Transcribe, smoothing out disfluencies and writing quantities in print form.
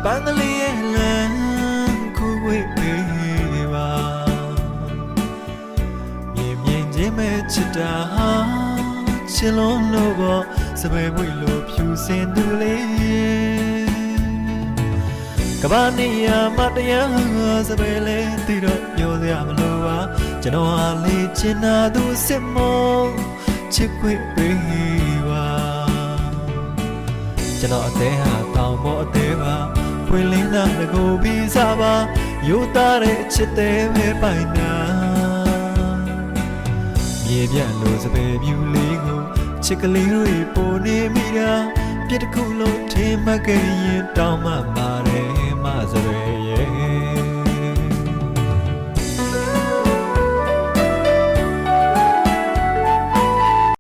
ပန်းကလေးရဲ့လမ်းခုဝေးပေးပါမြင်ချင်းမဲ့ချစ်တာချစ်လုံးလို့ပေါ်စပယ်ဝိလို့ဖြူစင်သူလေးကဘာနေရမတရားစပယ်လေးတီတော့ပြောစရာမလိုပါကျွန်တော်ဟာလေးချင်တာသူစစ်မောချစ်ခွေပေးပါကျွန်တော်အသေးဟာတောင်ပေါ်အသေးပါဖွင့်လင်းတာငကိုပြီးစားပါယူသားတဲ့အချစ်သေးပဲပိုင်နာမြေပြန့်လို့စပယ်ပြူလေးကိုချစ်ကလေးတွေပိုနေမိတာပြစ်တစ်ခုလုံးထင်မှတ်ခဲ့ရင်တောင်းမှပါတယ်မစပယ်